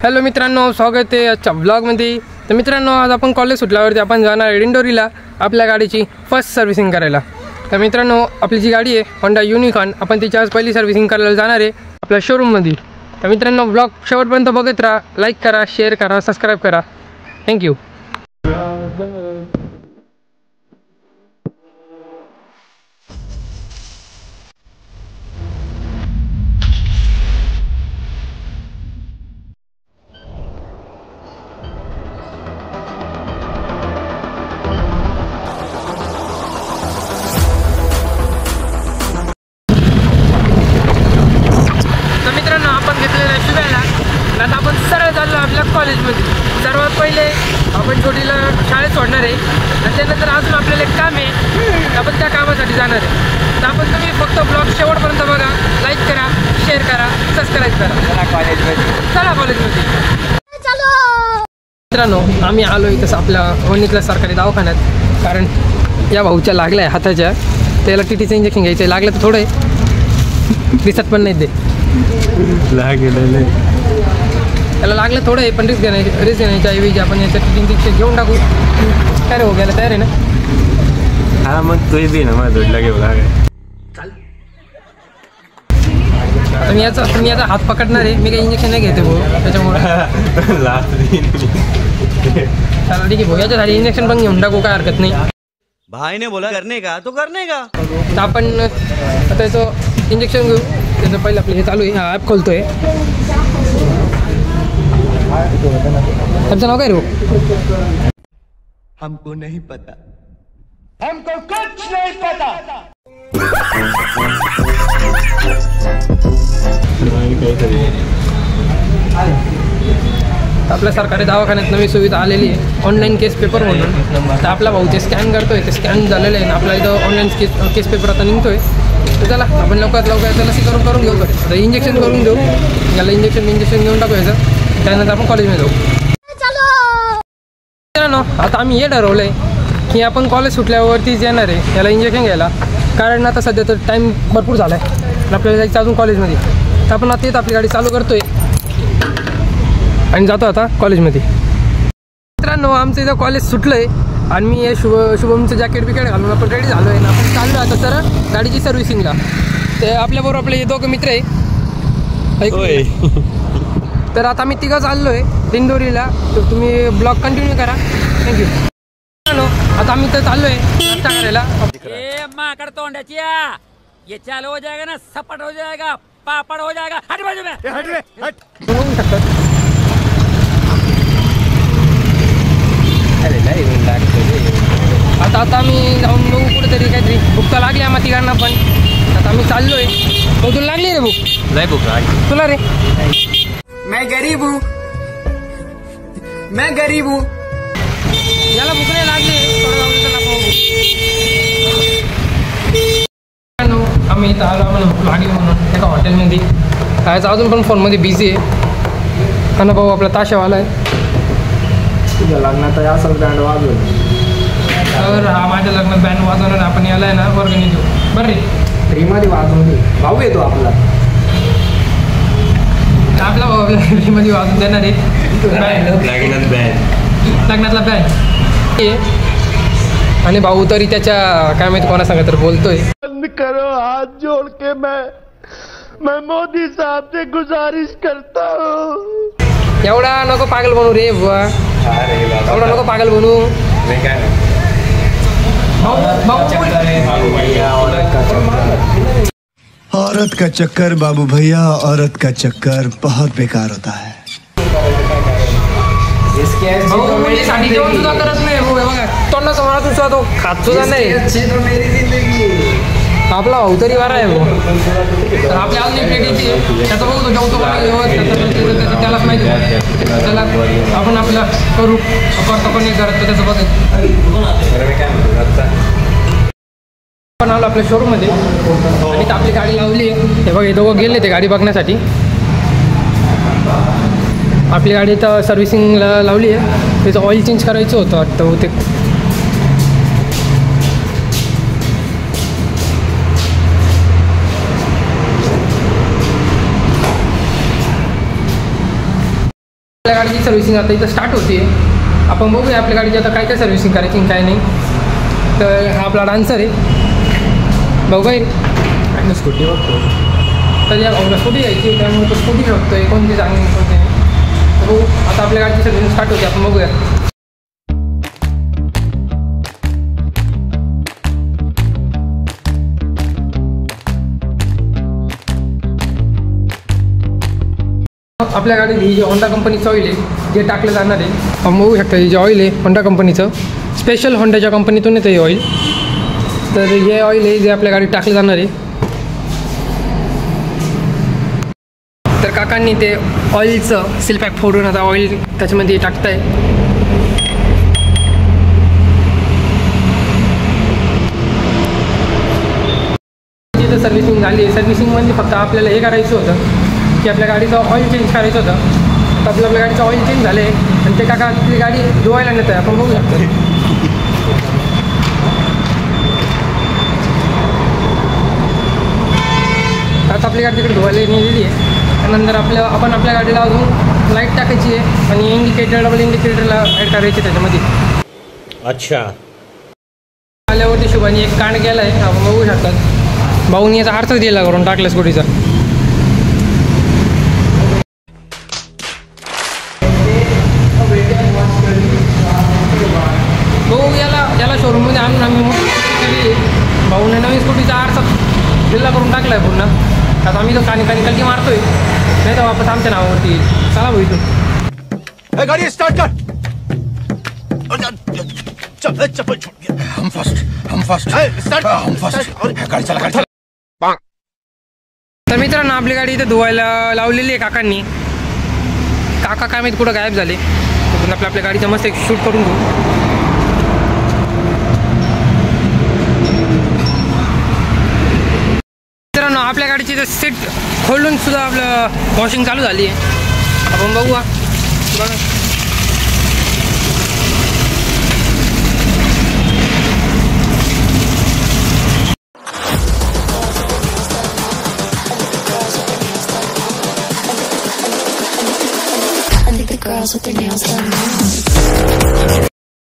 Hello मित्रांनो, स्वागत आहे आजच्या ब्लॉगमध्ये। तर मित्रांनो, आज आपण कॉलेज सुटल्यावरती आपण जाणार आहे दिंडोरीला आपल्या गाडीची फर्स्ट सर्व्हिसिंग करायला। तर मित्रांनो, आपली जी गाडी आहे होंडा युनिकॉर्न, आपण तिची आज पहिली सर्व्हिसिंग करायला जाणार आहे आपल्या शोरूममध्ये। तर मित्रांनो, ब्लॉग शेवटपर्यंत बघत राहा, लाईक करा, शेअर करा, सबस्क्राईब करा। थँक्यू। आता आपण सरळ चाललो आपल्या कॉलेजमध्ये। सर्वात पहिले आपण छोटीला शाळेत सोडणार आहे आणि त्यानंतर अजून आपल्याला एक काम आहे, आपण त्या कामासाठी जाणार आहे। तर आपण तुम्ही फक्त ब्लॉग शेवटपर्यंत बघा, लाईक करा, शेअर करा, सबस्क्राईब करा। चला कॉलेजमध्ये। मित्रांनो, आम्ही आलो इथं आपल्या वणीतल्या सरकारी दवाखान्यात, कारण या भाऊच्या लागल्या आहे हाताच्या, त्याला टीटीचं इंजेक्शन घ्यायचं आहे। लागलं तर थोडं आहे, दिसत पण नाही ते त्याला लागलं थोडं आहे, पण रिस्क घेण्याच्या ऐवजी आपण याच्यात इंजेक्शन घेऊन टाकू। काय रे, हो गेला तयार आहे ना? हा, मग तू बी ना मला जोडला घेऊ लागाय। तुम्ही याचा हात पकडणार आहे, मी काही इंजेक्शन नाही घेते भाऊ त्याच्यामुळे। चला ठीक आहे भाऊ, याच्यासाठी इंजेक्शन पण घेऊन टाकू, काय हरकत नाही। भाई ने बोला करने का तो करने का। तर आपण आता याचं इंजेक्शन घेऊ। त्याचं पहिलं आपलं हे चालू आहे, हा ॲप खोलतोय। तुमचं नाव काय रे? हमको नहीं पता, हमको कुछ नहीं पता। आपल्या सरकारी दवाखान्यात नवी सुविधा आलेली आहे, ऑनलाईन केस पेपर म्हणून। तर आपला भाऊ ते स्कॅन करतोय, ते स्कॅन झालेलं आहे ना, आपला इथं ऑनलाईन केस पेपर आता निघतोय। तर चला आपण लवकरात लवकर त्याला लसीकरण करून घेऊ। आता इंजेक्शन करून देऊ याला, इंजेक्शन घेऊन टाकू याचं, त्यानंतर आपण कॉलेजमध्ये जाऊ। आता आम्ही हे ठरवलं आहे की आपण कॉलेज सुटल्यावरतीच येणार आहे याला इंजेक्शन घ्यायला, कारण आता सध्या तर टाईम भरपूर झाला आहे, आपल्याला जायचं अजून कॉलेजमध्ये। तर आपण आता येत आपली गाडी चालू करतोय आणि जातो आता कॉलेजमध्ये। मित्रांनो, आमचं इथं कॉलेज सुटलं आहे आणि मी हे शुभमचं जॅकेट बिकेट घालून आपण रेडी झालो आहे ना, आपण चाललो आता सर गाडीची सर्व्हिसिंगला। ते आपल्याबरोबर आपले हे दोघं मित्र आहे। तर आता मी तिघं चाललो आहे दिंडोरीला, तर तुम्ही ब्लॉग कंटिन्यू करा। थँक्यू। आता आम्ही तर चाललो आहे नाश्ता करायला। माकड़ तोंडाचिया, ये चालू हो जाएगा ना, सपट हो जाएगा, पापड़ हो जाएगा। हट बाजू में, हट रे, हट। बघू शकतात। आता आम्ही जाऊन बघू कुठेतरी, काहीतरी भूक तर लागली आम्हा तिघांना पण। आता आम्ही चाललो आहे। हो, तुला लागली रे भूक? नाही भूक लागली तुला रे? मैं गरीब हूँ, मैं गरीब हूँ। याला भूक नाही लागली, आम्ही इथं आलो, आम्हाला भूक लागली म्हणून एका हॉटेलमध्ये खायचं। अजून पण फोनमध्ये बिझी आहे। आणि भाऊ आपला ताशावाला आहे, तुझ्या लग्नात असं बँड वाजवलं तर हा माझ्या लग्नात बँड वाजवणार, आपण याला आहे ना वर्गणी देऊ। बरं रे, फ्रीमध्ये वाजवली, भाऊ येतो आपला भाऊ आपल्या फ्रीमध्ये वाजून देणार आहे लग्नातला बँड। आणि भाऊ तरी त्याच्या काय माहिती कोणा सांगा तर बोलतोय। करो हाथ जोड़ के, मैं मोदी साहब से गुजारिश करता हूँ। एवढा नको पागल बनू रे बुवा, एवढा नको पागल बनू। औरत का चक्कर बाबू भैया, औरत का चक्कर बहुत बेकार होता है। साठी जेवण सुद्धा करत नाही भाऊ, बघा तोंडाचा मला तुझा तो खात सुद्धा नाही। आपला भाऊ तरी बरा आहे भाऊ। तर आपल्या अजून एक प्लेट येते, त्याचं बघू तो जेवतो त्यालाच माहिती। त्याला आपण आपलं करू करतो पण नाही करत, त्याचं बघायचं। आपण आलो आपल्या शोरूममध्ये आणि आपली गाडी लावली आहे। हे बघा, हे दोघं गेले ते गाडी बघण्यासाठी। आपली गाडी तर सर्व्हिसिंगला लावली आहे, त्याचं ऑइल चेंज करायचं होतं वाटतं ते। आपल्या गाडीची सर्व्हिसिंग आता इथं स्टार्ट होते. आपण बघूया आपल्या गाडीची आता काय काय सर्व्हिसिंग करायची काय नाही. तर हा आपला डान्सर आहे भाऊ काय स्कूटी बघतो. तर या भाऊला स्कूटी घ्यायची त्यामुळे तो स्कूटी बघतोय कोणती चांगली कोणती नाही. तर बघू आता आपल्या गाडीची सर्व्हिसिंग स्टार्ट होते आपण बघूया. आपल्या गाडीत ही जी होंडा कंपनीचं ऑइल आहे जे टाकलं जाणार आहे. आपण बघू शकता हे जे ऑइल आहे होंडा कंपनीचं स्पेशल होंडाच्या कंपनीतून येतं हे ऑइल. तर हे ऑइल आहे जे आपल्या गाडीत टाकलं जाणार आहे. तर काकांनी ते ऑइलचं सील पॅक फोडून आता ऑइल त्याच्यामध्ये टाकताय. जिथं सर्व्हिसिंग झाली आहे सर्व्हिसिंगमध्ये फक्त आपल्याला हे करायचं होतं की आपल्या गाडीचं ऑइल चेंज करायचं होतं. तर आपल्या गाडीचं ऑइल चेंज झालं आहे आणि ते काका आपली गाडी धुवायला नेत आहे. आपण बघू शकतो आता आपली गाडी तिकडे धुवायला नेलेली आहे. त्यानंतर आपण आपल्या गाडीला अजून लाईट टाकायची आहे आणि इंडिकेटर डबल इंडिकेटरला ॲड करायची त्याच्यामध्ये. अच्छा आल्यावरती शुभाने एक कांड गेला आहे आपण बघू शकतात. भाऊनी याचा अर्थ दिला करून टाकला स्कूटीचा. याला शोरूममध्ये आणून आम्ही केली. भाऊने नवीन स्कूटीचा आरसा दिला करून टाकला आहे पुन्हा. आता आम्ही तो कानी कलटी मारतोय नाही तर वापस आमच्या नावावरती येईल. चला भाऊ इथून गाड़ी स्टार्ट कर. चप्पल छूट गया. हम फास्ट स्टार्ट. हम फास्ट गाड़ी चला. तर मित्रांनो आपली गाडी इथे धुवायला लावलेली आहे काकांनी. काका काय माहिती कुठं गायब झाले. आपल्या गाडीचा मस्त एक शूट करून घेऊ. मित्रांनो आपल्या गाडीची तर सीट खोलून सुद्धा आपलं वॉशिंग चालू झाली आहे. आपण बघूया बघा.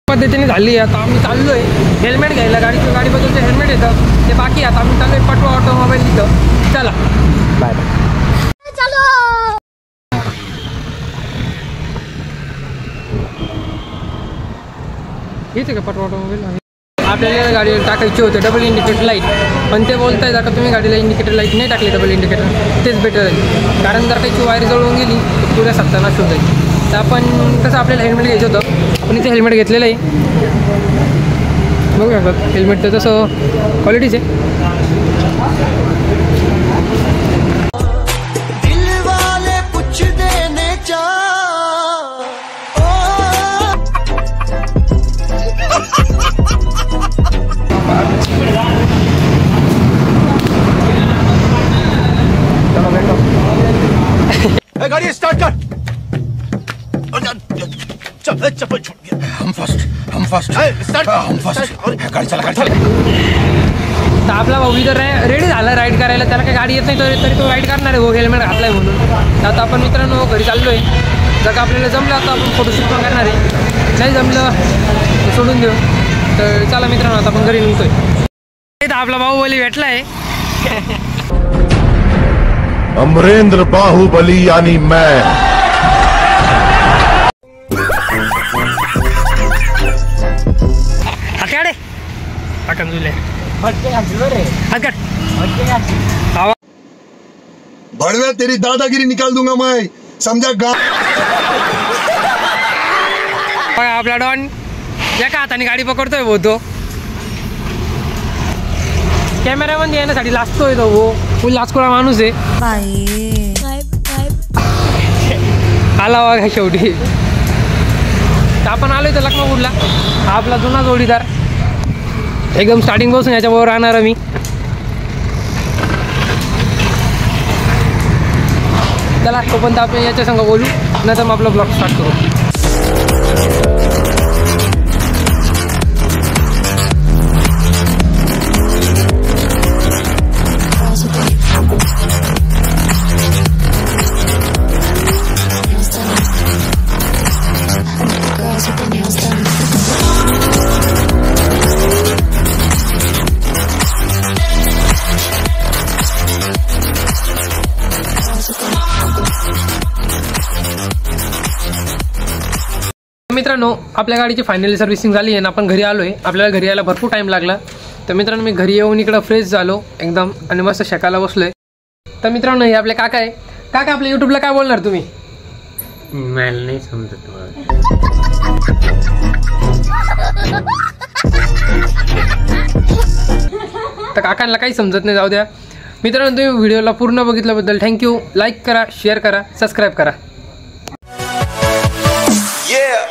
पद्धतीने झाली. आता आम्ही चाललो आहे हेल्मेट घ्यायला. गाडी बद्दलचं हेल्मेट येतं ते बाकी. आता आम्ही चाललो आहे पटवा ऑटोमोबाईल तिथं. चला बाय बाय. हेच आहे का पटवा ऑटोमोबाईल. आपल्याला गाडीला टाकायचे होते डबल इंडिकेटर लाईट पण ते बोलताय का तुम्ही गाडीला इंडिकेटर लाईट नाही टाकली डबल इंडिकेटर तेच बेटर आहे. कारण जर काही वायर जळून गेली तर पुऱ्या सत्तानाश होत आहे. तर आपण कसं आपल्याला हेल्मेट घ्यायचं होतं आपण इथे हेल्मेट घेतलेलं आहे. बघू शकतात हेल्मेट तर तसं क्वालिटीच आहे. गाड़ी स्टार्ट कर. चप्पल छूट गया. हम फास्ट स्टार्ट. हम फास्ट गाड़ी चला. तर आपला भाऊ इथं रेडी झाला राईड करायला. त्याला काही गाडी येत नाही तरी तो राईड करणार आहे भाऊ हेल्मेट घातलाय म्हणून. तर आता आपण मित्रांनो घरी चाललो आहे. जर का आपल्याला जमलं आता आपण फोटोशूट पण करणार आहे. नाही जमलं सोडून देऊ. तर चला मित्रांनो आता आपण घरी निघतोय. इथं आपला बाहुबली भेटला आहे. अमरेंद्र बाहुबली यानी मैं. बड़वे तेरी दादागिरी निकाल दूंगा मैं समझा. आपला डॉन एका हाताने गाडी पकडतोय भाऊ. तो कॅमेरामध्ये येण्यासाठी लाजतोय तो भाऊ. फुल लाचकुळा माणूस आहे. आला बघा शेवटी. आपण आलोय तर लखमापूरला. हा आपला जुना जोडीदार एकदम स्टार्टिंग पासून याच्याबरोबर राहणार मी. चला तोपर्यंत आपण याच्या संग बोलू नंतर मग आपला ब्लॉग स्टार्ट करू. मित्रांनो आपल्या गाडीची फायनली सर्व्हिसिंग झाली आहे आणि आपण घरी आलो आहे. आपल्याला घरी यायला भरपूर टाईम लागला. तर मित्रांनो मी घरी येऊन इकडं फ्रेश झालो एकदम आणि मस्त शेकायला बसलोय. तर मित्रांनो हे आपले काका आहे. काका आपल्या यूट्यूबला काय बोलणार तुम्ही? मला नाही समजत. तर काकांना काही समजत नाही, जाऊ द्या. मित्रांनो तुम्ही व्हिडिओला पूर्ण बघितल्याबद्दल थँक्यू. लाईक करा, शेअर करा, सबस्क्राईब करा. Yeah.